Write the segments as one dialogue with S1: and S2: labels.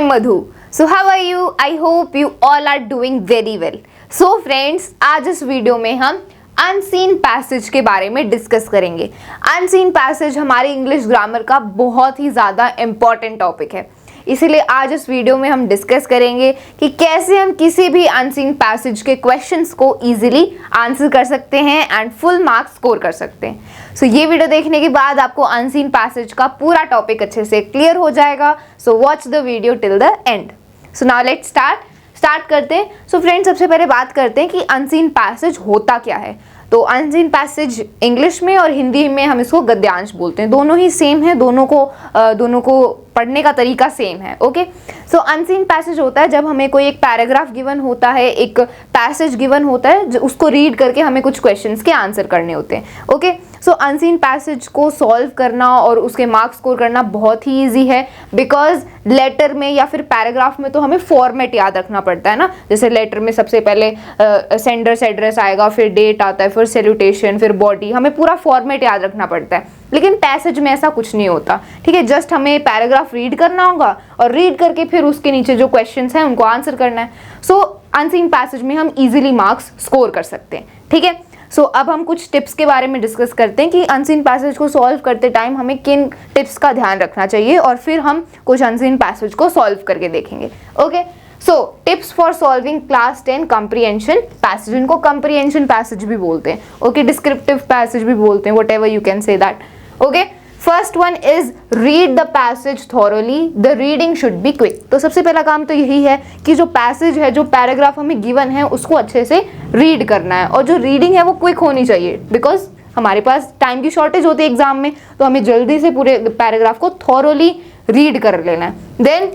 S1: Madhu. So how are you? I hope you all are doing very well. So friends, आज इस video में हम unseen passage के बारे में डिस्कस करेंगे। अनसीन पैसेज हमारे इंग्लिश ग्रामर का बहुत ही ज़्यादा इम्पॉर्टेंट टॉपिक है, इसीलिए आज इस वीडियो में हम डिस्कस करेंगे कि कैसे हम किसी भी अनसीन पैसेज के क्वेश्चंस को इजीली आंसर कर सकते हैं एंड फुल मार्क्स स्कोर कर सकते हैं। सो ये वीडियो देखने के बाद आपको अनसीन पैसेज का पूरा टॉपिक अच्छे से क्लियर हो जाएगा। So watch the video till the end. So now let's start करते हैं। सो फ्रेंड्स, सबसे पहले बात करते हैं कि अनसीन पैसेज होता क्या है। तो अनसीन पैसेज इंग्लिश में और हिंदी में हम इसको गद्यांश बोलते हैं, दोनों ही सेम है, दोनों को पढ़ने का तरीका सेम है। ओके, सो अनसीन पैसेज होता है जब हमें कोई एक पैराग्राफ गिवन होता है, एक पैसेज गिवन होता है, उसको रीड करके हमें कुछ क्वेश्चंस के आंसर करने होते हैं। ओके, सो अनसीन पैसेज को सॉल्व करना और उसके मार्क्स स्कोर करना बहुत ही ईजी है, बिकॉज लेटर में या फिर पैराग्राफ में तो हमें फॉर्मेट याद रखना पड़ता है ना। जैसे लेटर में सबसे पहले सेंडर्स एड्रेस आएगा, फिर डेट आता है, फिर सैल्यूटेशन, फिर बॉडी, हमें पूरा फॉर्मेट याद रखना पड़ता है। लेकिन पैसेज में ऐसा कुछ नहीं होता, ठीक है। जस्ट हमें पैराग्राफ रीड करना होगा और रीड करके फिर उसके नीचे जो क्वेश्चंस हैं उनको आंसर करना है। सो अनसीन पैसेज में हम इजीली मार्क्स स्कोर कर सकते हैं, ठीक है। सो अब हम कुछ टिप्स के बारे में डिस्कस करते हैं कि अनसीन पैसेज को सॉल्व करते टाइम हमें किन टिप्स का ध्यान रखना चाहिए, और फिर हम कुछ अनसीन पैसेज को सॉल्व करके देखेंगे। Okay, so tips for solving class 10 comprehension passage, इनको कॉम्प्रिहेंशन पैसेज भी बोलते हैं। ओके, डिस्क्रिप्टिव पैसेज भी बोलते हैं, what ever you can say that. Okay, first one is read the passage thoroughly, the reading should be quick. तो सबसे पहला काम तो यही है कि जो पैसेज है, जो पैराग्राफ हमें गिवन है, उसको अच्छे से रीड करना है, और जो रीडिंग है वो क्विक होनी चाहिए, बिकॉज हमारे पास टाइम की शॉर्टेज होती है एग्जाम में, तो हमें जल्दी से पूरे पैराग्राफ को थॉरोली रीड कर लेना है। Then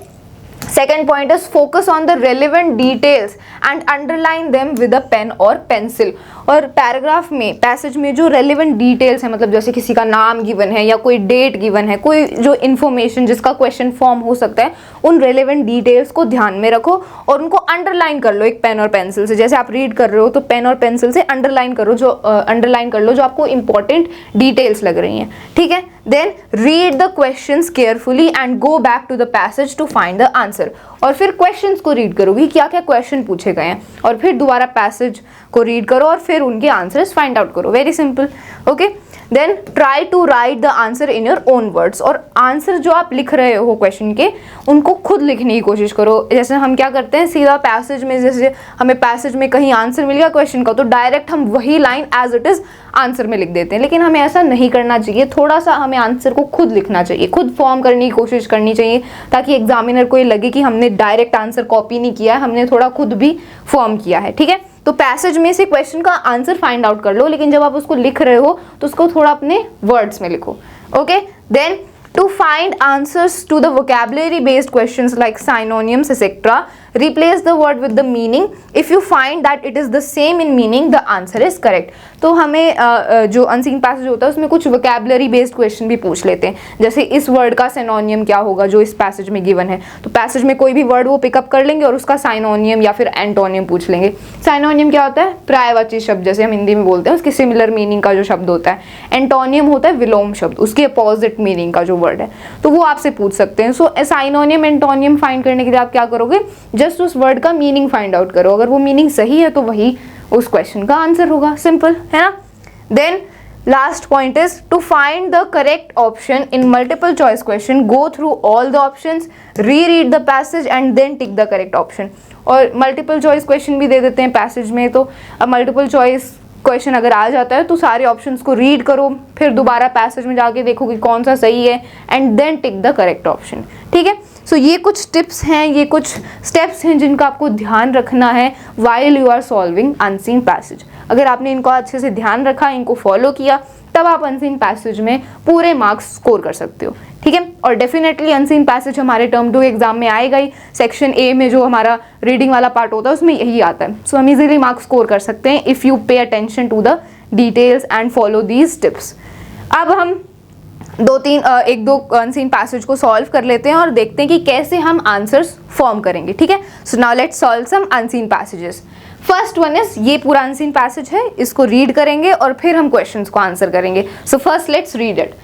S1: second point is focus on the relevant details and underline them with a pen or pencil। और पैराग्राफ में, पैसेज में जो रेलिवेंट डिटेल्स है, मतलब जैसे किसी का नाम गिवन है या कोई डेट गिवन है, कोई जो इन्फॉर्मेशन जिसका क्वेश्चन फॉर्म हो सकता है, उन रेलिवेंट डिटेल्स को ध्यान में रखो और उनको अंडरलाइन कर लो एक पेन और पेंसिल से। जैसे आप रीड कर रहे हो तो पेन और पेंसिल से अंडरलाइन करो, अंडरलाइन कर लो जो आपको इंपॉर्टेंट डिटेल्स लग रही हैं, ठीक है। Then read the questions carefully and go back to the passage to find the answer. और फिर क्वेश्चंस को रीड करो कि क्या क्या क्वेश्चन पूछे गए हैं, और फिर दोबारा पैसेज को रीड करो और फिर उनके आंसर्स फाइंड आउट करो। Very simple. Okay, then try to write the answer in your own words. और आंसर जो आप लिख रहे हो क्वेश्चन के, उनको खुद लिखने की कोशिश करो। जैसे हम क्या करते हैं, सीधा पैसेज में, जैसे हमें पैसेज में कहीं आंसर मिल गया क्वेश्चन का, तो डायरेक्ट हम वही line as it is answer में लिख देते हैं, लेकिन हमें ऐसा नहीं करना चाहिए। थोड़ा सा हमें आंसर को खुद लिखना चाहिए, खुद फॉर्म करने की कोशिश करनी चाहिए, ताकि एग्जामिनर को ये लगे कि हमने डायरेक्ट आंसर कॉपी नहीं किया है, हमने थोड़ा खुद भी फॉर्म किया है, ठीक है। तो पैसेज में से क्वेश्चन का आंसर फाइंड आउट कर लो, लेकिन जब आप उसको लिख रहे हो तो उसको थोड़ा अपने वर्ड्स में लिखो। Okay, then to find answers to the vocabulary based questions like synonyms etc, replace the word with the meaning. If you find that it is the same in meaning, the answer is correct। तो हमें जो unseen passage होता है उसमें कुछ vocabulary based question भी पूछ लेते हैं, जैसे इस वर्ड का सिनोनियम क्या होगा जो इस पैसेज में गिवन है। तो पैसेज में कोई भी वर्ड वो पिकअप कर लेंगे और उसका साइनोनियम या फिर एंटोनियम पूछ लेंगे। साइनोनियम क्या होता है, पर्यायवाची शब्द, जैसे हम हिंदी में बोलते हैं, उसके सिमिलर मीनिंग का जो शब्द होता है। एंटोनियम होता है विलोम शब्द, उसके अपोजिट मीनिंग का जो वर्ड है, तो वो आपसे पूछ सकते हैं। सो साइनोनियम एंटोनियम फाइंड करने के लिए आप क्या करोगे, जस्ट उस वर्ड का मीनिंग फाइंड आउट करो, अगर वो मीनिंग सही है तो वही उस क्वेश्चन का आंसर होगा। सिंपल है ना। Then last point is to find the correct option in multiple choice question, go through all the options, read the passage and then tick the correct option. और मल्टीपल चॉइस क्वेश्चन भी दे देते हैं passage में, तो अब multiple choice question अगर आ जाता है तो सारे ऑप्शंस को रीड करो, फिर दोबारा पैसेज में जाके देखो कि कौन सा सही है, and then tick the correct option, ठीक है। सो ये कुछ टिप्स हैं, ये कुछ स्टेप्स हैं जिनका आपको ध्यान रखना है while you are solving unseen passage. अगर आपने इनको अच्छे से ध्यान रखा, इनको फॉलो किया, तब आप अनसीन पैसेज में पूरे मार्क्स स्कोर कर सकते हो, ठीक है। और डेफिनेटली अनसीन पैसेज हमारे टर्म 2 एग्जाम में आएगा ही। सेक्शन ए में जो हमारा रीडिंग वाला पार्ट होता है उसमें यही आता है। सो हम इजीली मार्क्स स्कोर कर सकते हैं if you pay attention to the details and follow these tips. अब हम एक दो अनसीन पैसेज को सॉल्व कर लेते हैं और देखते हैं कि कैसे हम आंसर्स फॉर्म करेंगे, ठीक है। So now let's solve some unseen passages. First one is, ये पूरा अनसीन पैसेज है, इसको रीड करेंगे और फिर हम क्वेश्चंस को आंसर करेंगे। So first let's read it.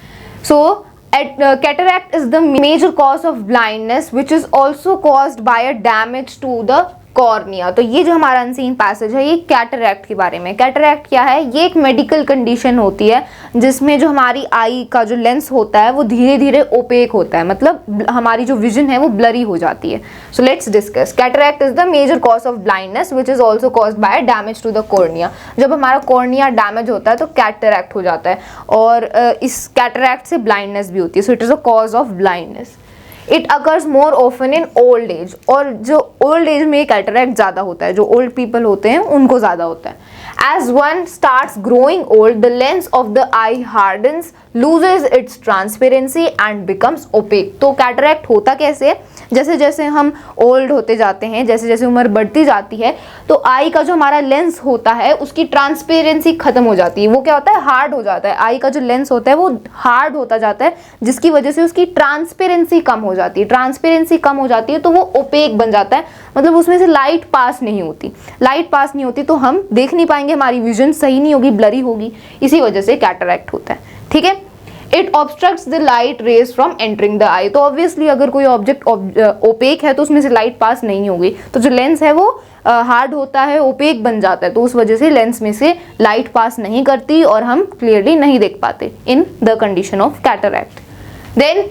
S1: So Cataract is the major cause of blindness which is also caused by a damage to the cornea. तो ये जो हमारा अनसीन पैसेज है ये कैटरैक्ट के बारे में। कैटरैक्ट क्या है? ये एक मेडिकल कंडीशन होती है जिसमें जो हमारी आई का जो लेंस होता है वो धीरे धीरे ओपेक होता है, मतलब हमारी जो विजन है वो ब्लरी हो जाती है। So let's discuss. Cataract is the major cause of blindness which is also caused by damage to the cornea. जब हमारा कॉर्निया डैमेज होता है तो कैटरैक्ट हो जाता है और इस कैटरैक्ट से ब्लाइंडनेस भी होती है। So it is a cause of blindness. It occurs more often in old as, और जो ओल्ड एज में कैटरैक्ट ज़्यादा होता है, जो ओल्ड पीपल होते हैं उनको ज़्यादा होता है। As one starts growing old, the lens of the eye hardens, loses its transparency and becomes opaque। तो कैटरैक्ट होता कैसे? जैसे जैसे हम ओल्ड होते जाते हैं, जैसे जैसे उम्र बढ़ती जाती है तो आई का जो हमारा लेंस होता है उसकी ट्रांसपेरेंसी खत्म हो जाती है। वो क्या होता है? हार्ड हो जाता है। आई का जो लेंस होता है वो हार्ड होता जाता है जिसकी वजह से उसकी ट्रांसपेरेंसी कम हो जाती है। ट्रांसपेरेंसी कम हो जाती है तो वो ओपेक बन जाता है, मतलब उसमें से लाइट पास नहीं होती। लाइट पास नहीं होती तो हम देख नहीं पाएंगे, हमारी विजन सही नहीं होगी, ब्लरी होगी। इसी वजह से कैटरैक्ट होता है। ठीक है। It obstructs the light rays from entering the eye. तो ऑब्वियसली अगर कोई ऑब्जेक्ट ओपेक है तो उसमें से लाइट पास नहीं होगी, तो जो लेंस है वो हार्ड होता है, ओपेक बन जाता है, तो उस वजह से लेंस में से लाइट पास नहीं करती और हम क्लियरली नहीं देख पाते in the condition of cataract. Then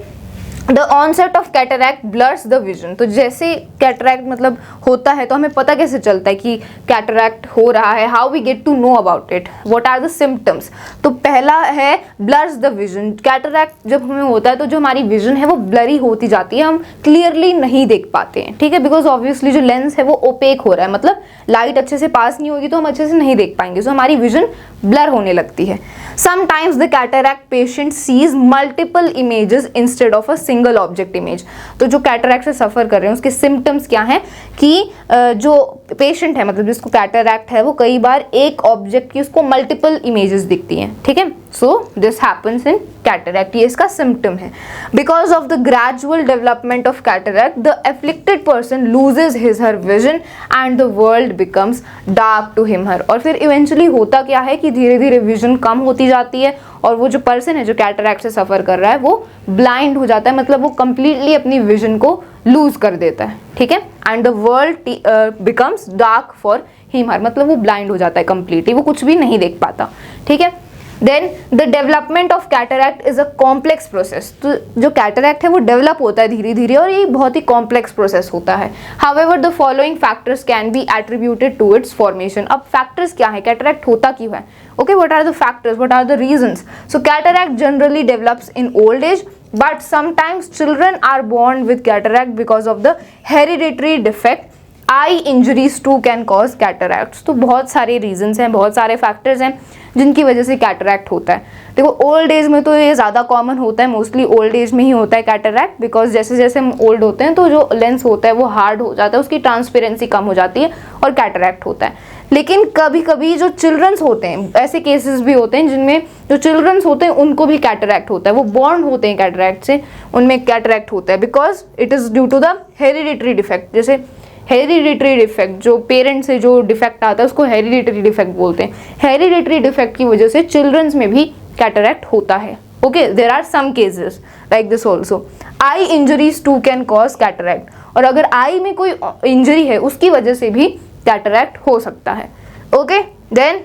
S1: the onset of cataract blurs the vision. तो जैसे कैटरैक्ट मतलब होता है तो हमें पता कैसे चलता है कि कैटरैक्ट हो रहा है? How we get to know about it? What are the symptoms? तो पहला है ब्लर्स द विजन। कैटरैक्ट जब हमें होता है तो जो हमारी विजन है वो ब्लरी होती जाती है, हम क्लियरली नहीं देख पाते हैं। ठीक है, बिकॉज ऑब्वियसली जो लेंस है वो ओपेक हो रहा है, मतलब लाइट अच्छे से पास नहीं होगी तो हम अच्छे से नहीं देख पाएंगे, सो हमारी विजन ब्लर होने लगती है। Sometimes the cataract patient sees multiple images instead of a single object image. तो जो कैटरैक्ट से सफर कर रहे हैं उसके सिम्टम्स क्या हैं कि जो पेशेंट है, मतलब जिसको कैटरैक्ट है, वो कई बार एक ऑब्जेक्ट की उसको मल्टीपल इमेजेस दिखती हैं। ठीक है, so this happens in cataract, ये इसका सिम्टम है। Because of the gradual development of cataract the afflicted person loses his her vision and the world becomes dark to him her. और फिर इवेंचुअली होता क्या है कि धीरे धीरे विजन कम होती जाती है और वो जो पर्सन है जो कैटरैक्ट से सफर कर रहा है वो ब्लाइंड हो जाता है, मतलब वो कंप्लीटली अपनी विजन को लूज कर देता है। ठीक है, and the world becomes dark for him her, मतलब वो ब्लाइंड हो जाता है कंप्लीटली, वो कुछ भी नहीं देख पाता। ठीक है, then the development of cataract is a complex process. तो जो कैटरैक्ट है वो डेवलप होता है धीरे धीरे और ये बहुत ही कॉम्प्लेक्स प्रोसेस होता है। However the following factors can be attributed to its formation. अब फैक्टर्स क्या है, कैटरैक्ट होता क्यों है? Okay, what are the factors, what are the reasons? So cataract generally develops in old age, but sometimes children are born with cataract because of the hereditary defect. Eye injuries too can cause cataracts. तो बहुत सारे reasons हैं, बहुत सारे factors हैं जिनकी वजह से कैटरैक्ट होता है। देखो ओल्ड एज में तो ये ज़्यादा कॉमन होता है, मोस्टली ओल्ड एज में ही होता है कैटरैक्ट, बिकॉज जैसे जैसे हम ओल्ड होते हैं तो जो लेंस होता है वो हार्ड हो जाता है, उसकी ट्रांसपेरेंसी कम हो जाती है और कैटरैक्ट होता है। लेकिन कभी कभी जो चिल्ड्रंस होते हैं, ऐसे केसेस भी होते हैं जिनमें जो चिल्ड्रंस होते हैं उनको भी कैटरैक्ट होता है, वो बॉर्न होते हैं कैटरैक्ट से, उनमें कैटरैक्ट होता है because it is due to the hereditary defect. जैसे हेरिडिटरी डिफेक्ट, जो पेरेंट्स से जो डिफेक्ट आता है उसको हेरिडिटरी डिफेक्ट बोलते हैं। हेरिडिटरी डिफेक्ट की वजह से चिल्ड्रंस में भी कैटरैक्ट होता है। Okay, there are some cases like this also. Eye injuries too can cause cataract, और अगर आई में कोई इंजरी है उसकी वजह से भी कैटरैक्ट हो सकता है। Okay, then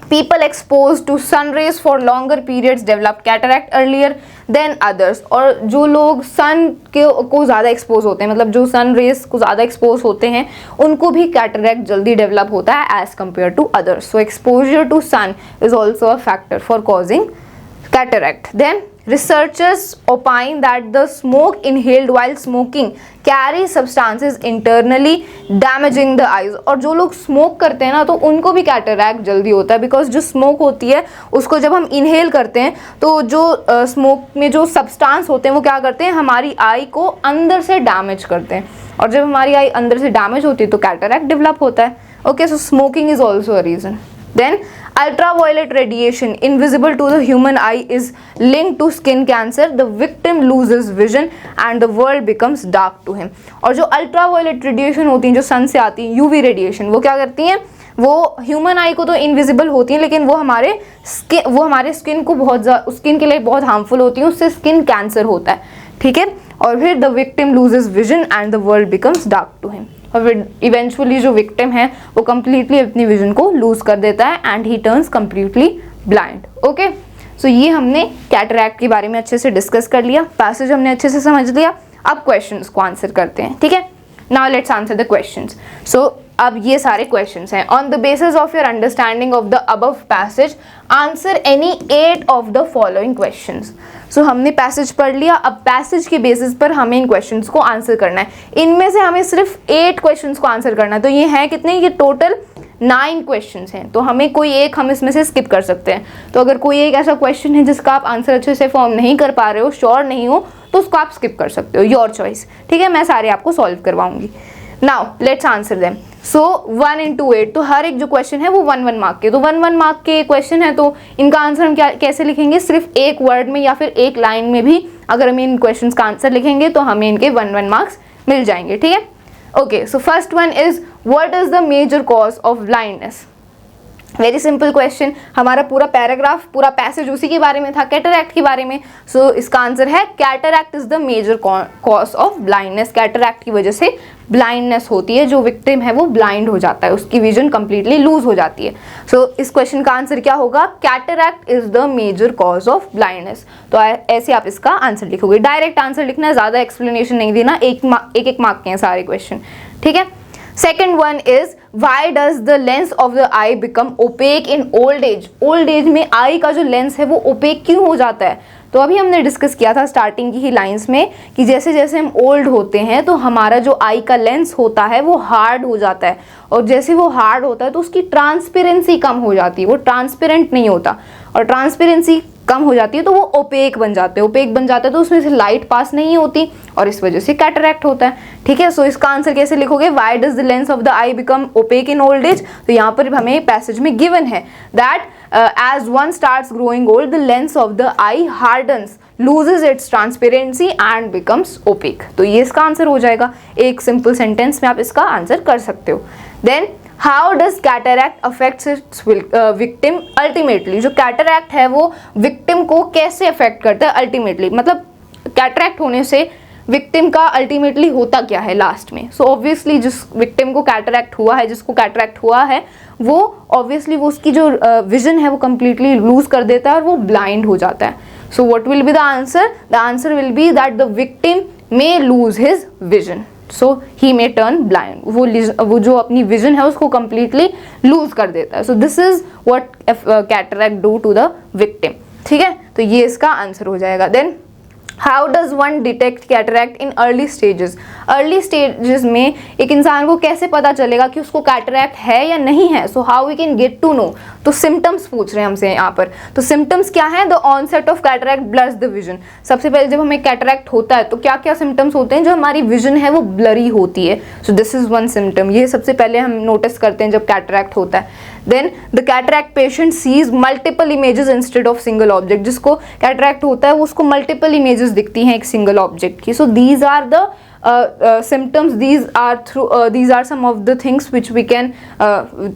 S1: people exposed to sun rays for longer periods develop cataract earlier than others। और जो लोग सन को ज़्यादा एक्सपोज होते हैं, मतलब जो सन रेस को ज़्यादा एक्सपोज होते हैं उनको भी कैटरैक्ट जल्दी डेवलप होता है as compared to others. So exposure to sun is also a factor for causing cataract. Then researchers opine that the smoke inhaled while smoking carry substances internally damaging the eyes। और जो लोग smoke करते हैं ना तो उनको भी cataract जल्दी होता है, बिकॉज जो स्मोक होती है उसको जब हम इनहेल करते हैं तो जो स्मोक में जो सब्सटेंस होते हैं वो क्या करते हैं, हमारी आई को अंदर से डैमेज करते हैं, और जब हमारी आई अंदर से डैमेज होती है तो कैटरैक्ट डेवलप होता है। Okay, so smoking is also a reason. Then ultraviolet radiation invisible to the human eye is linked to skin cancer. The victim loses vision and the world becomes dark to him। और जो ultraviolet radiation होती हैं जो सन से आती हैं, UV radiation, वो क्या करती हैं, वो ह्यूमन आई को तो इनविजिबल होती हैं, लेकिन वो हमारे स्किन को स्किन के लिए बहुत हार्मफुल होती हैं, उससे स्किन कैंसर होता है, ठीक है। और फिर the victim loses vision and the world becomes dark to him, और फिर इवेंचुअली जो विक्टिम है वो कंप्लीटली अपनी विजन को लूज कर देता है and he turns completely blind. Okay, so ये हमने कैटरैक्ट के बारे में अच्छे से डिस्कस कर लिया, पैसेज हमने अच्छे से समझ लिया। अब क्वेश्चंस को आंसर करते हैं, ठीक है। Now let's answer the questions. So अब ये सारे क्वेश्चंस हैं। On the basis of your understanding of the above passage answer any 8 of the following questions. So हमने पैसेज पढ़ लिया, अब पैसेज के बेसिस पर हमें इन क्वेश्चंस को आंसर करना है। इनमें से हमें सिर्फ 8 क्वेश्चंस को आंसर करना है, तो ये है कितने, ये टोटल 9 क्वेश्चंस हैं, तो हमें कोई एक हम इसमें से स्किप कर सकते हैं। तो अगर कोई एक ऐसा क्वेश्चन है जिसका आप आंसर अच्छे से फॉर्म नहीं कर पा रहे हो, श्योर नहीं हो, तो उसको आप स्किप कर सकते हो, योर चॉइस, ठीक है। मैं सारे आपको सॉल्व करवाऊंगी। Now let's answer them. So 1 into 8, तो हर एक जो क्वेश्चन है वो 1-1 मार्क के, तो 1-1 मार्क के क्वेश्चन है, तो इनका आंसर हम कैसे लिखेंगे, सिर्फ एक वर्ड में या फिर एक लाइन में भी अगर हम इन क्वेश्चन का आंसर लिखेंगे तो हमें इनके 1-1 मार्क्स मिल जाएंगे, ठीक है। Okay, so first one is what is the major cause of blindness. Very simple question, हमारा पूरा पैराग्राफ, पूरा पैसेज उसी के बारे में था, कैटरैक्ट के बारे में। सो इसका आंसर है cataract is the major cause of blindness. Cataract की वजह से ब्लाइंडनेस होती है, जो विक्टिम है वो ब्लाइंड हो जाता है, उसकी विजन कंप्लीटली लूज हो जाती है। सो इस क्वेश्चन का आंसर क्या होगा, cataract is the major cause of blindness. तो ऐसे आप इसका आंसर लिखोगे, डायरेक्ट आंसर लिखना है, ज्यादा एक्सप्लेनेशन नहीं देना, एक मार्क के हैं सारे क्वेश्चन, ठीक है। Second one is why does the lens of the eye become opaque in old age. Old age में आई का जो लेंस है वो ओपेक क्यों हो जाता है। तो अभी हमने डिस्कस किया था स्टार्टिंग की ही लाइंस में कि जैसे जैसे हम ओल्ड होते हैं तो हमारा जो आई का लेंस होता है वो हार्ड हो जाता है, और जैसे वो हार्ड होता है तो उसकी ट्रांसपेरेंसी कम हो जाती है, वो ट्रांसपेरेंट नहीं होता, और ट्रांसपेरेंसी कम हो जाती है तो वो ओपेक बन जाते हैं। ओपेक बन जाता है तो उसमें से लाइट पास नहीं होती और इस वजह से कैटरैक्ट होता है, ठीक है। सो इसका आंसर कैसे लिखोगे, why does the lens of the eye become opaque in old age. तो यहाँ पर हमें पैसेज में गिवन है that as one starts growing old the lens of the eye hardens, loses its transparency and becomes opaque। तो ये इसका answer हो जाएगा, एक सिंपल सेंटेंस में आप इसका आंसर कर सकते हो। Then how does cataract affects its victim ultimately. जो कैटरैक्ट है वो विक्टिम को कैसे अफेक्ट करता है अल्टीमेटली, मतलब कैटरैक्ट होने से विक्टिम का अल्टीमेटली होता क्या है लास्ट में। सो ऑब्वियसली जिस विक्टिम को कैटरैक्ट हुआ है, जिसको कैटरैक्ट हुआ है, वो ऑब्वियसली वो उसकी जो विजन है वो कंप्लीटली लूज कर देता है और वो ब्लाइंड हो जाता है। So what will be the answer, the answer will be that the victim may lose his vision, so he may turn blind. वो जो अपनी विजन है उसको कंप्लीटली लूज कर देता है। So this is what cataract do to the victim, ठीक है। तो ये इसका आंसर हो जाएगा। Then how does one detect cataract in early stages. Early stages में एक इंसान को कैसे पता चलेगा कि उसको कैटरैक्ट है या नहीं है। So how we can get to know, तो सिम्टम्स पूछ रहे हैं हमसे यहाँ पर। तो सिम्टम्स क्या है, the onset of cataract blurs the vision. सबसे पहले जब हमें कैटरैक्ट होता है तो क्या क्या सिम्टम्स होते हैं, जो हमारी विजन है वो ब्लरी होती है। So this is one symptom, ये सबसे पहले हम नोटिस करते हैं जब कैटरैक्ट होता है। Then the cataract patient sees multiple images instead of single object. जिसको कैटरैक्ट होता है वो उसको मल्टीपल इमेजेस दिखती हैं एक सिंगल ऑब्जेक्ट की। So these are the symptoms, these are some of the things which we can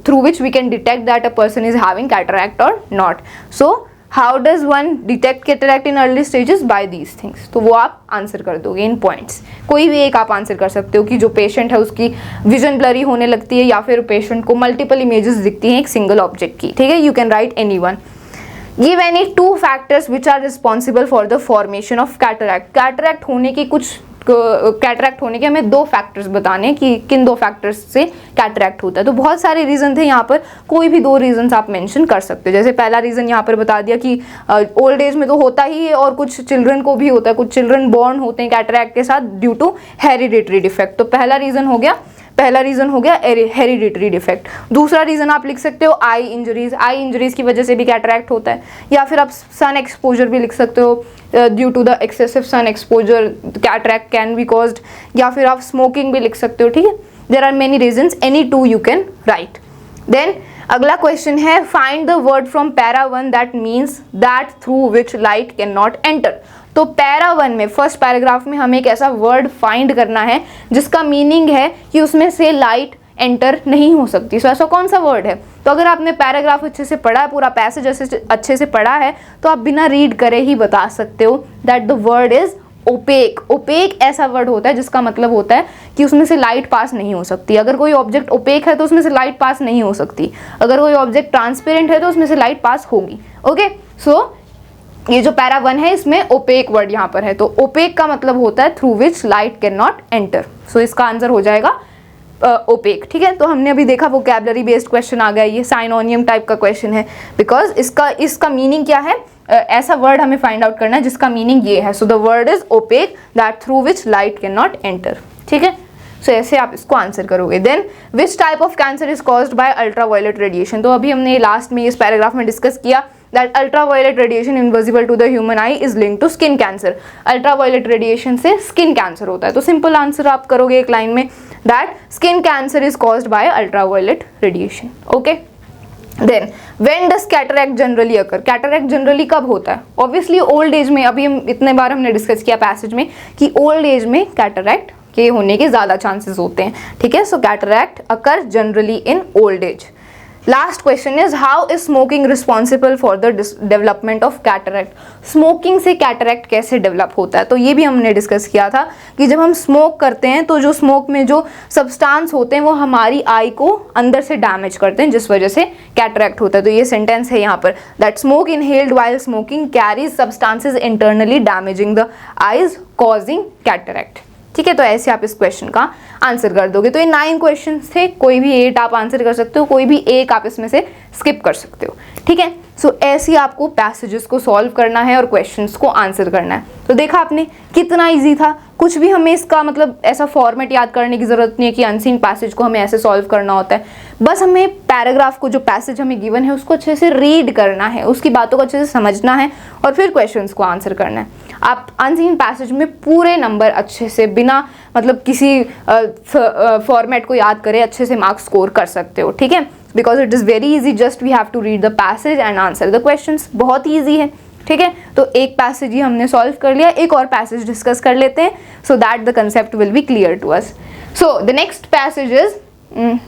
S1: through which we can detect that a person is having cataract or not. So how does one detect cataract in early stages? By these things. तो वो आप answer कर दोगे इन points, कोई भी एक आप answer कर सकते हो कि जो पेशेंट है उसकी विजन ब्लरी होने लगती है या फिर पेशेंट को मल्टीपल इमेजेस दिखती हैं एक सिंगल ऑब्जेक्ट की, ठीक है। You can right any one. Give any 2 factors which are responsible for the formation of cataract. Cataract होने की कैटरैक्ट होने के हमें 2 फैक्टर्स बताने कि किन 2 फैक्टर्स से कैटरैक्ट होता है। तो बहुत सारे रीजन थे यहाँ पर, कोई भी 2 रीजन आप मेंशन कर सकते हो। जैसे पहला रीजन यहाँ पर बता दिया कि ओल्ड एज में तो होता ही है और कुछ चिल्ड्रन को भी होता है, कुछ चिल्ड्रन बॉर्न होते हैं कैटरैक्ट के साथ ड्यू टू हेरिडिटरी डिफेक्ट। तो पहला रीजन हो गया हेरिडिटरी डिफेक्ट। दूसरा रीजन आप लिख सकते हो आई इंजरीज की वजह से भी कैटरैक्ट होता है, या फिर आप सन एक्सपोजर भी लिख सकते हो, due to the excessive sun exposure cataract can be caused, या फिर आप स्मोकिंग भी लिख सकते हो, ठीक है। There are many reasons, any 2 you can write. Then अगला क्वेश्चन है find the word from para 1 that means that through which light can not enter. तो पैरा 1 में फर्स्ट पैराग्राफ में हमें एक ऐसा वर्ड फाइंड करना है जिसका मीनिंग है कि उसमें से लाइट एंटर नहीं हो सकती। सो ऐसा कौन सा वर्ड है? तो अगर आपने पैराग्राफ अच्छे से पढ़ा है, पूरा पैसेज अच्छे से पढ़ा है, तो आप बिना रीड करे ही बता सकते हो that the word is opaque. Opaque ऐसा वर्ड होता है जिसका मतलब होता है कि उसमें से लाइट पास नहीं हो सकती। अगर कोई ऑब्जेक्ट ओपेक है तो उसमें से लाइट पास नहीं हो सकती। अगर कोई ऑब्जेक्ट ट्रांसपेरेंट है तो उसमें से लाइट पास होगी। ओके, सो ये जो पैरा 1 है इसमें ओपेक वर्ड यहाँ पर है, तो ओपेक का मतलब होता है through which light can not enter. So इसका आंसर हो जाएगा ओपेक। ठीक है, तो हमने अभी देखा वोकैबुलरी बेस्ड क्वेश्चन आ गया, ये साइनोनियम टाइप का क्वेश्चन है, बिकॉज इसका मीनिंग क्या है, ऐसा वर्ड हमें फाइंड आउट करना है जिसका मीनिंग ये है। So the word is opaque that through which light can not enter. ठीक है, सो ऐसे आप इसको आंसर करोगे। Then which type of cancer is caused by ultraviolet radiation. तो अभी हमने लास्ट में इस पैराग्राफ में डिस्कस किया that ultraviolet radiation invisible to the human eye is linked to skin cancer। ultraviolet radiation से skin cancer होता है। तो सिंपल आंसर आप करोगे एक लाइन में that skin cancer is caused by ultraviolet radiation। okay, then when does cataract generally occur। cataract generally कब होता है? obviously old age में। अभी हम इतने बार हमने डिस्कस किया पैसेज में कि ओल्ड एज में cataract के होने के ज़्यादा चांसेस होते हैं। ठीक है, सो cataract occur generally in old age। Last question is how is smoking responsible for the development of cataract. Smoking से कैटरैक्ट कैसे डेवलप होता है? तो ये भी हमने डिस्कस किया था कि जब हम स्मोक करते हैं तो जो स्मोक में जो सब्सटेंस होते हैं वो हमारी आई को अंदर से डैमेज करते हैं, जिस वजह से कैटरैक्ट होता है। तो ये सेंटेंस है यहाँ पर that smoke inhaled while smoking carries substances internally damaging the eyes causing cataract. ठीक है, तो ऐसे आप इस क्वेश्चन का आंसर कर दोगे। तो ये 9 क्वेश्चन थे, कोई भी 8 आप आंसर कर सकते हो, कोई भी एक आप इसमें से स्किप कर सकते हो। ठीक है, सो ऐसे आपको पैसेजेस को सॉल्व करना है और क्वेश्चंस को आंसर करना है। तो देखा आपने कितना इजी था, कुछ भी हमें इसका मतलब ऐसा फॉर्मेट याद करने की जरूरत नहीं है कि अनसीन पैसेज को हमें ऐसे सॉल्व करना होता है। बस हमें पैराग्राफ को, जो पैसेज हमें गिवन है उसको अच्छे से रीड करना है, उसकी बातों को अच्छे से समझना है और फिर क्वेश्चंस को आंसर करना है। आप अनसीन पैसेज में पूरे नंबर अच्छे से बिना मतलब किसी फॉर्मेट को याद करे अच्छे से मार्क्स स्कोर कर सकते हो। ठीक है, because it is very easy, just we have to read the passage and answer the questions. बहुत ईजी है। ठीक है, तो एक पैसेज ही हमने सॉल्व कर लिया, एक और पैसेज डिस्कस कर लेते हैं so that the concept will be clear to us. So the next passage is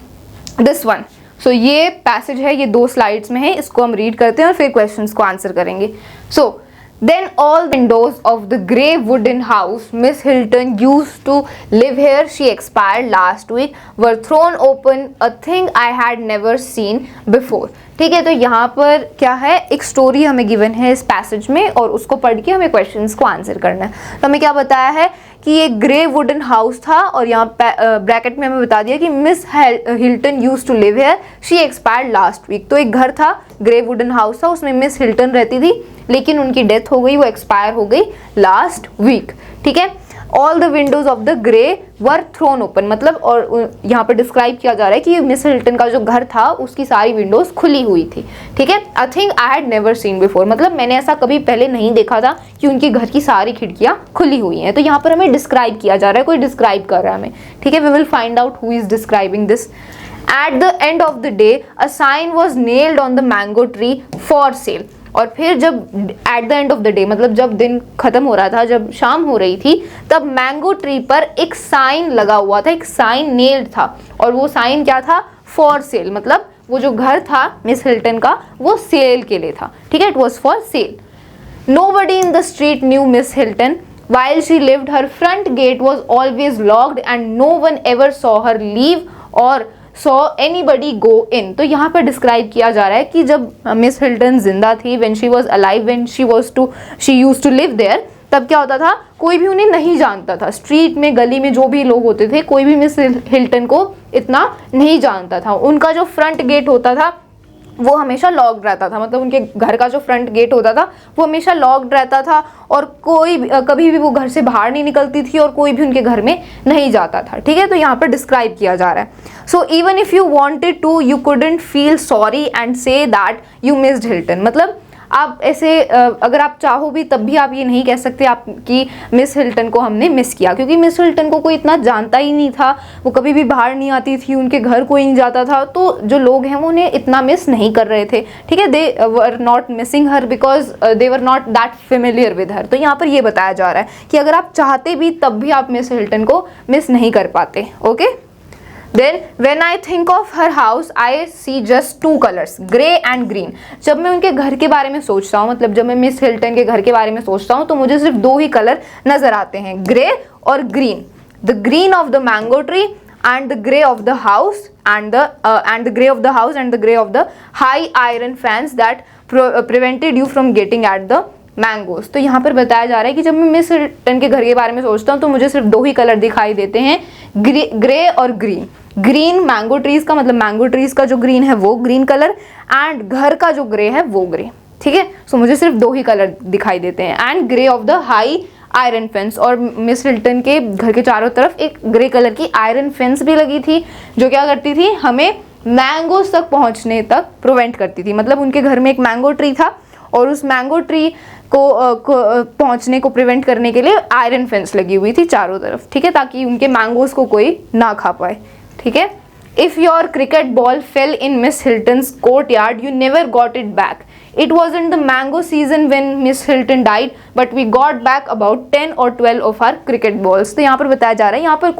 S1: this one. So ये पैसेज है, ये 2 स्लाइड्स में है, इसको हम रीड करते हैं और फिर क्वेश्चंस को आंसर करेंगे। सो then all windows of the grey wooden house Miss Hilton used to live here, she expired last week, were thrown open, a thing I had never seen before। ठीक है, तो यहाँ पर क्या है, एक स्टोरी हमें गिवन है इस पैसेज में और उसको पढ़ के हमें क्वेश्चंस को आंसर करना है। तो हमें क्या बताया है कि ये ग्रे वुडन हाउस था और यहाँ ब्रैकेट में हमें बता दिया कि miss Hilton used to live here, she expired last week. तो एक घर था, ग्रे वुडन हाउस था, उसमें मिस हिल्टन रहती थी, लेकिन उनकी डेथ हो गई, वो एक्सपायर हो गई लास्ट वीक। ठीक है, all the windows of the grey were thrown open, मतलब और यहाँ पर डिस्क्राइब किया जा रहा है कि मिस हिल्टन का जो घर था उसकी सारी विंडोज खुली हुई थी। ठीक है, a thing I had never seen before, मतलब मैंने ऐसा कभी पहले नहीं देखा था कि उनके घर की सारी खिड़कियाँ खुली हुई हैं। तो यहाँ पर हमें डिस्क्राइब किया जा रहा है, कोई डिस्क्राइब कर रहा है हमें। ठीक है, we will find out who is describing this. At the end of the day a sign was nailed on the mango tree for sale. और फिर जब at the end of the day, मतलब जब दिन खत्म हो रहा था, जब शाम हो रही थी, तब मैंगो ट्री पर एक साइन लगा हुआ था, एक साइन नेल्ड था। और वो साइन क्या था? फॉर सेल, मतलब वो जो घर था मिस हिल्टन का वो सेल के लिए था। ठीक है, it was for sale. Nobody in the street new miss Hilton while she lived, her front gate was always locked and no one ever saw her leave or saw anybody go in। तो यहाँ पर describe किया जा रहा है कि जब miss Hilton जिंदा थी, when she was alive, when she used to live there, तब क्या होता था, कोई भी उन्हें नहीं जानता था। स्ट्रीट में, गली में जो भी लोग होते थे, कोई भी मिस हिल्टन को इतना नहीं जानता था। उनका जो फ्रंट गेट होता था वो हमेशा लॉक्ड रहता था, मतलब उनके घर का जो फ्रंट गेट होता था वो हमेशा लॉक्ड रहता था और कोई कभी भी वो घर से बाहर नहीं निकलती थी और कोई भी उनके घर में नहीं जाता था। ठीक है, तो यहाँ पर डिस्क्राइब किया जा रहा है। So even if you wanted to you couldn't feel sorry and say that you missed Hilton, मतलब आप ऐसे अगर आप चाहो भी तब भी आप ये नहीं कह सकते आप कि मिस हिल्टन को हमने मिस किया, क्योंकि मिस हिल्टन को कोई इतना जानता ही नहीं था, वो कभी भी बाहर नहीं आती थी, उनके घर कोई नहीं जाता था, तो जो लोग हैं वो उन्हें इतना मिस नहीं कर रहे थे। ठीक है, they were not missing her because they were not that familiar with her. तो यहाँ पर ये बताया जा रहा है कि अगर आप चाहते भी तब भी आप मिस हिल्टन को मिस नहीं कर पाते। Okay, then when I think of her house I see just two colours, grey and green. जब मैं उनके घर के बारे में सोचता हूँ, मतलब जब मैं मिस हिल्टन के घर के बारे में सोचता हूँ, तो मुझे सिर्फ दो ही कलर नजर आते हैं, ग्रे और green. The green of the mango tree and the grey of the house and the grey of the house and the grey of the high iron fence that prevented you from getting at the mangoes. तो यहाँ पर बताया जा रहा है कि जब मैं मिस हिल्टन के घर के बारे में सोचता हूँ तो मुझे सिर्फ दो ही कलर दिखाई देते हैं, ग्रे और ग्रीन। ग्रीन मैंगो ट्रीज का, मतलब मैंगो ट्रीज का जो ग्रीन है वो ग्रीन कलर, एंड घर का जो ग्रे है वो ग्रे। ठीक है, सो मुझे सिर्फ दो ही कलर दिखाई देते हैं, and grey of the high iron fence. और मिस हिल्टन के घर के चारों तरफ एक ग्रे कलर की आयरन फेंस भी लगी थी, जो क्या करती थी, हमें मैंगोज तक पहुंचने तक प्रिवेंट करती थी। मतलब उनके घर में एक मैंगो ट्री था और उस मैंगो ट्री को पहुंचने को प्रिवेंट करने के लिए आयरन फेंस लगी हुई थी चारों तरफ। ठीक है, ताकि उनके मैंगोज को कोई ना खा पाए। ठीक है, if your cricket ball fell in Miss Hilton's courtyard you never got it back. It wasn't the mango season when Miss Hilton died, but we got back about 10 or 12 of our cricket balls। तो यहाँ पर बताया जा रहा है, यहाँ पर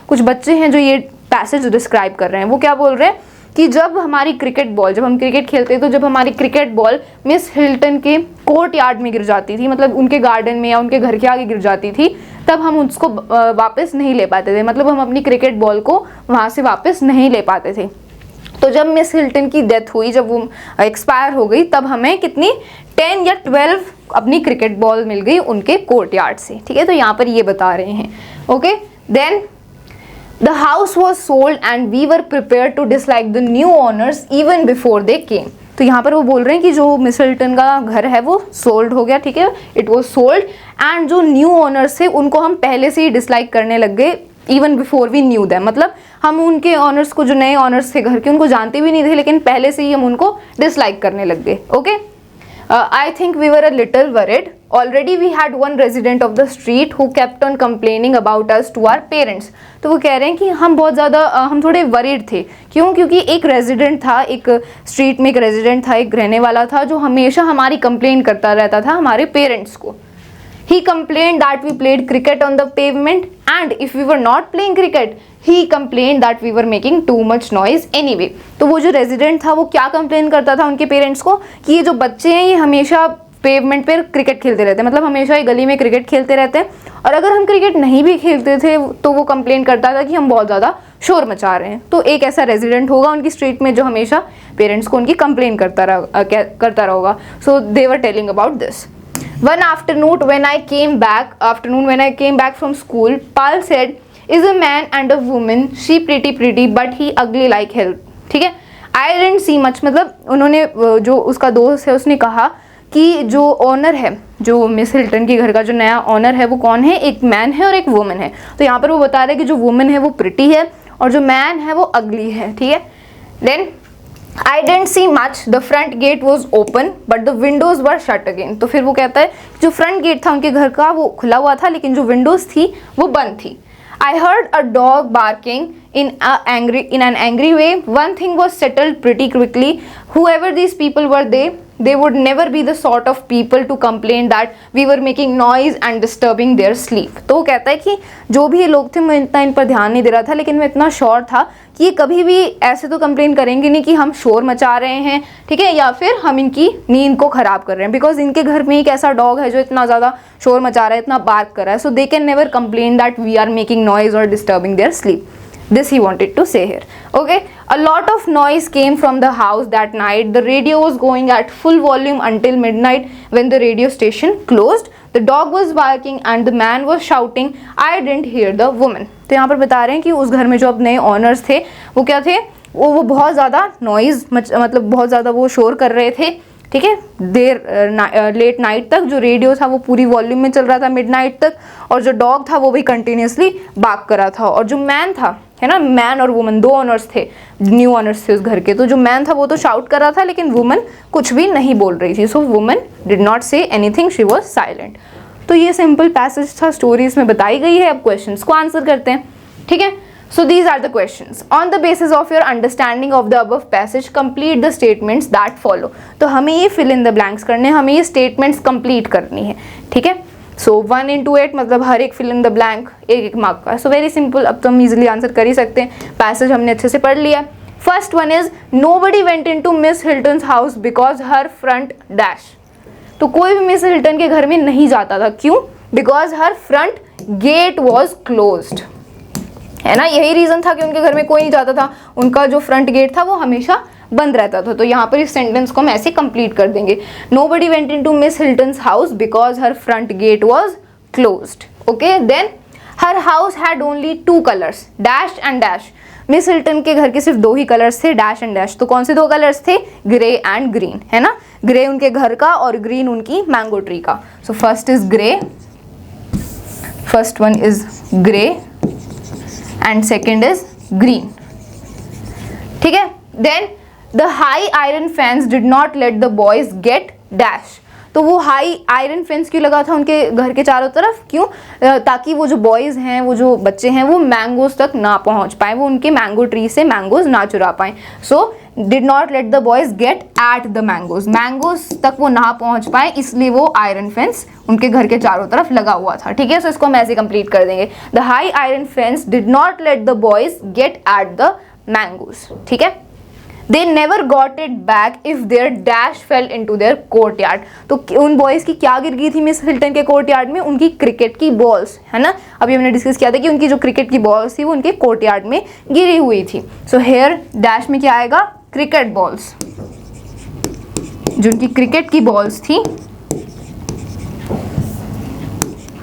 S1: कुछ बच्चे हैं जो ये पैसेज डिस्क्राइब कर रहे हैं। वो क्या बोल रहे हैं कि जब हमारी क्रिकेट बॉल, जब हम क्रिकेट खेलते तो जब हमारी क्रिकेट बॉल मिस हिल्टन के कोर्ट यार्ड में गिर जाती थी, मतलब उनके गार्डन में या उनके घर के आगे गिर जाती थी, तब हम उसको वापस नहीं ले पाते थे। मतलब हम अपनी क्रिकेट बॉल को वहाँ से वापस नहीं ले पाते थे। तो जब मिस हिल्टन की डेथ हुई, जब वो एक्सपायर हो गई, तब हमें कितनी 10 या 12 अपनी क्रिकेट बॉल मिल गई उनके कोर्ट यार्ड से। ठीक है, तो यहाँ पर ये बता रहे हैं। Okay, then the house was sold and we were prepare to dislike the new owners even before they came. तो यहाँ पर वो बोल रहे हैं कि जो मिस हिल्टन का घर है वो सोल्ड हो गया। ठीक है, इट वॉज सोल्ड, एंड जो न्यू ओनर्स थे उनको हम पहले से ही डिसलाइक करने लग गए, even before we knew them. मतलब हम उनके ऑनर्स को, जो नए ऑनर्स थे घर के, उनको जानते भी नहीं थे, लेकिन पहले से ही हम उनको डिसलाइक करने लग गए। Okay, I think we were a little worried already we had one resident of the street who kept on complaining about us to our parents. तो वो कह रहे हैं कि हम बहुत ज़्यादा हम थोड़े वरिड थे। क्यों? क्योंकि एक रेजिडेंट था, एक स्ट्रीट में एक रेजिडेंट था, एक रहने वाला था, जो हमेशा हमारी कंप्लेन करता रहता था हमारे पेरेंट्स को। He complained that we played cricket on the pavement, and if we were not playing cricket, he complained that we were making too much noise anyway। तो वो जो रेजिडेंट था वो क्या कंप्लेन करता था उनके पेरेंट्स को कि ये जो बच्चे हैं ये हमेशा पेवमेंट पर क्रिकेट खेलते रहते हैं, मतलब हमेशा ये गली में क्रिकेट खेलते रहते हैं, और अगर हम क्रिकेट नहीं भी खेलते थे तो वो कंप्लेन करता था कि हम बहुत ज़्यादा शोर मचा रहे हैं। तो एक ऐसा रेजिडेंट होगा उनकी स्ट्रीट में जो हमेशा पेरेंट्स को उनकी कंप्लेन करता रहा होगा। So they were telling about this. One afternoon when I came back from school, Paul said, "Is a man and a woman, she pretty, but he ugly like hell." ठीक है, I didn't see much। मतलब उन्होंने, जो उसका दोस्त है उसने कहा कि जो ऑनर है, जो मिस हिल्टन के घर का जो नया ऑनर है वो कौन है, एक मैन है और एक वुमन है। तो यहाँ पर वो बता रहे हैं कि जो वुमन है वो प्रिटी है और जो मैन है वो अगली है। ठीक है, then I didn't see much. The front gate was open, but the windows were shut again। तो फिर वो कहता है जो फ्रंट गेट था उनके घर का वो खुला हुआ था, लेकिन जो विंडोज थी वो बंद थी। I heard a dog barking in an angry way. One thing was settled pretty quickly. Whoever these people were, they would never be the sort of people to complain that we were making noise and disturbing their sleep। तो वो कहता है कि जो भी ये लोग थे, मैं इतना इन पर ध्यान नहीं दे रहा था, लेकिन मैं इतना श्योर था कि ये कभी भी ऐसे तो कंप्लेन करेंगे नहीं कि हम शोर मचा रहे हैं, ठीक है, या फिर हम इनकी नींद को खराब कर रहे हैं, बिकॉज इनके घर में एक ऐसा डॉग है जो इतना ज़्यादा शोर मचा रहा है, इतना बार्क कर रहा है। So they can never complain that we are making noise और disturbing their sleep. This he wanted to say here. Okay, a lot of noise came from the house that night. The radio was going at full volume until midnight when the radio station closed. The dog was barking and the man was shouting. I didn't hear the woman। तो यहाँ पर बता रहे हैं कि उस घर में जो अब नए ऑनर्स थे वो क्या थे, वो बहुत ज़्यादा नॉइज़, मतलब बहुत ज़्यादा वो शोर कर रहे थे। ठीक है, लेट नाइट तक जो रेडियो था वो पूरी वॉल्यूम में चल रहा था मिडनाइट तक, और जो डॉग था वो भी कंटिन्यूसली बाक कर रहा था, और जो मैन था, है ना, मैन और वुमन दो ऑनर्स थे, न्यू ऑनर्स थे उस घर के। तो जो मैन था वो तो शाउट कर रहा था, लेकिन वुमन कुछ भी नहीं बोल रही थी। So woman did not say anything, she was silent. तो ये सिंपल पैसेज था, स्टोरीज में बताई गई है। अब क्वेश्चंस को आंसर करते हैं। ठीक है, so these are the questions. On the basis of your understanding of the above passage, complete the statements that follow। तो हमें ये fill in the blanks करने हैं, हमें ये statements complete करनी है। ठीक है, सो 1 into 8 मतलब हर एक फिल इन द ब्लैंक एक एक मार्क का। सो वेरी सिंपल, अब तो हम इजिली आंसर कर ही सकते हैं। पैसेज हमने अच्छे से पढ़ लिया। First one is nobody went into Miss Hilton's house because her front dash. तो कोई भी मिस हिल्टन के घर में नहीं जाता था, क्यों? Because her front gate was closed, है ना। यही रीजन था कि उनके घर में कोई नहीं जाता था, उनका जो फ्रंट गेट था वो हमेशा बंद रहता था। तो यहाँ पर इस सेंटेंस को हम ऐसे कंप्लीट कर देंगे, nobody went into Miss Hilton's house because her front gate was closed. Okay, then her house had only 2 colours, dash and dash. Miss Hilton के घर के सिर्फ 2 ही कलर्स थे, डैश एंड डैश। तो कौन से 2 कलर्स थे? ग्रे एंड ग्रीन, है ना। ग्रे उनके घर का और ग्रीन उनकी मैंगो ट्री का। So first is grey, first one is grey and second is green, ठीक है। Then the high iron fence did not let the boys get dash. तो वो हाई आयरन फेंस क्यों लगा था उनके घर के चारों तरफ? क्यों? ताकि वो जो बॉयज़ हैं, वो जो बच्चे हैं, वो मैंगोज तक ना पहुंच पाए, वो उनके मैंगो ट्री से मैंगोज ना चुरा पाए। So did not let the boys gate at the mangoes, mangoes तक वो ना पहुंच पाए, इसलिए वो आयरन फेंस उनके घर के चारों तरफ लगा हुआ था, ठीक है। सो इसको हम ऐसे कंप्लीट कर देंगे, the high iron fence did not let the boys gate at the mangoes, ठीक है। They never got it back if their dash fell into their courtyard। तो उन बॉयज़ की क्या गिर गई थी मिस हिल्टन के कोर्टयार्ड में? उनकी क्रिकेट की बॉल्स, है ना। अभी हमने डिस्कस किया था कि उनकी जो क्रिकेट की बॉल्स थी वो उनके कोर्टयार्ड में गिरी हुई थी। सो हेयर डैश में क्या आएगा? Cricket balls. जो उनकी क्रिकेट की बॉल्स थी,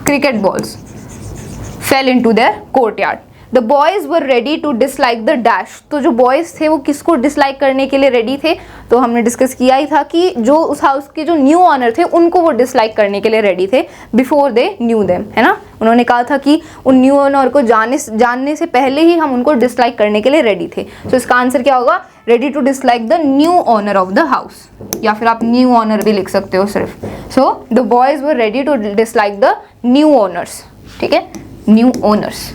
S1: cricket balls fell into their courtyard. The boys were ready to dislike the dash. तो जो बॉयज़ थे वो किसको डिसलाइक करने के लिए रेडी थे? तो हमने डिस्कस किया ही था कि जो उस हाउस के जो न्यू ऑनर थे उनको वो डिसलाइक करने के लिए रेडी थे बिफोर दे न्यू देम, है ना। उन्होंने कहा था कि उन न्यू ऑनर को जानने से पहले ही हम उनको डिसलाइक करने के लिए रेडी थे। तो इसका आंसर क्या होगा? Ready to dislike the new owner of the house, या फिर आप न्यू ऑनर भी लिख सकते हो सिर्फ। So the boys were ready to dislike the new owners, ठीक है, new owners.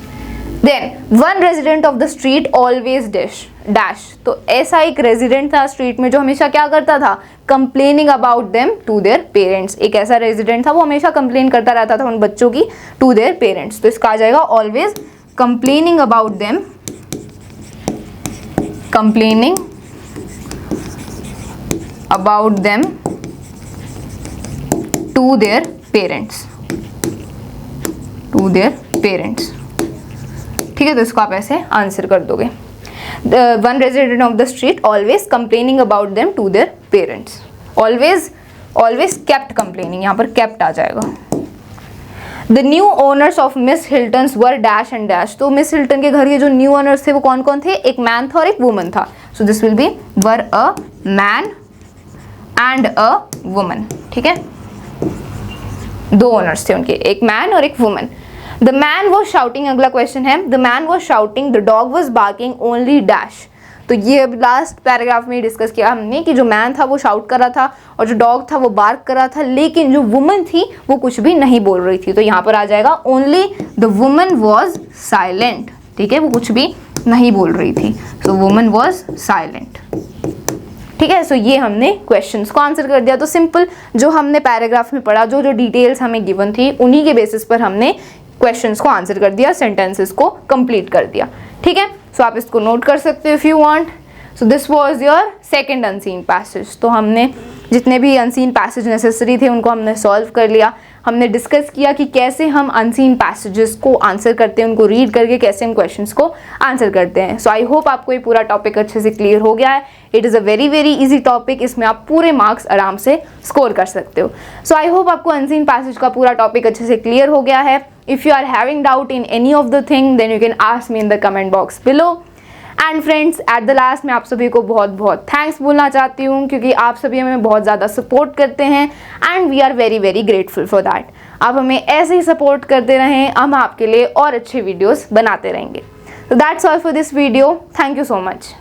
S1: Then one resident of the street always dash. तो ऐसा एक रेजिडेंट था स्ट्रीट में जो हमेशा क्या करता था? Complaining about them to their parents. एक ऐसा रेजिडेंट था वो हमेशा कंप्लेन करता रहता था उन बच्चों की टू देयर पेरेंट्स। तो इसका आ जाएगा always complaining about them, complaining about them to their parents, to their parents, ठीक है। तो इसको आप ऐसे आंसर कर दोगे, one resident of the street always complaining about them to their parents. Always kept complaining, यहाँ पर केप्ट आ जाएगा। The new owners of Miss Hilton's were dash and dash. तो मिस हिल्टन के घर के जो न्यू ओनर्स थे वो कौन कौन थे? एक मैन था और एक वुमन था। So this will be were a man and a woman, ठीक है। 2 ओनर्स थे उनके, एक मैन और एक woman. The man was shouting, अगला क्वेश्चन है, the man was shouting, the dog was barking only dash. तो ये अब लास्ट पैराग्राफ में डिस्कस किया हमने कि जो मैन था वो शाउट कर रहा था और जो डॉग था वो बार्क कर रहा था, लेकिन जो वुमन थी वो कुछ भी नहीं बोल रही थी। तो यहाँ पर आ जाएगा only the woman was silent, ठीक है, वो कुछ भी नहीं बोल रही थी। सो वुमन वॉज साइलेंट, ठीक है। सो ये हमने क्वेश्चंस को आंसर कर दिया। तो सिंपल जो हमने पैराग्राफ में पढ़ा, जो डिटेल्स हमें गिवन थी, उन्हीं के बेसिस पर हमने क्वेश्चंस को आंसर कर दिया, सेंटेंसेस को कंप्लीट कर दिया, ठीक है। सो आप इसको नोट कर सकते हो if you want. So this was your second unseen passage. तो हमने जितने भी अनसीन पैसेज नेसेसरी थे उनको हमने सॉल्व कर लिया। हमने डिस्कस किया कि कैसे हम अनसीन पैसेजेस को आंसर करते हैं, उनको रीड करके कैसे हम क्वेश्चंस को आंसर करते हैं। सो आई होप आपको ये पूरा टॉपिक अच्छे से क्लियर हो गया है। It is a very very easy topic, इसमें आप पूरे मार्क्स आराम से स्कोर कर सकते हो। सो आई होप आपको अनसीन पैसेज का पूरा टॉपिक अच्छे से क्लियर हो गया है। If you are having doubt in any of the thing, then you can ask me in the comment box below. And friends, at the last मैं आप सभी को बहुत बहुत थैंक्स बोलना चाहती हूँ, क्योंकि आप सभी हमें बहुत ज़्यादा सपोर्ट करते हैं and we are very very grateful for that. आप हमें ऐसे ही सपोर्ट करते रहें, हम आपके लिए और अच्छे वीडियोस बनाते रहेंगे। So that's all for this video. Thank you so much.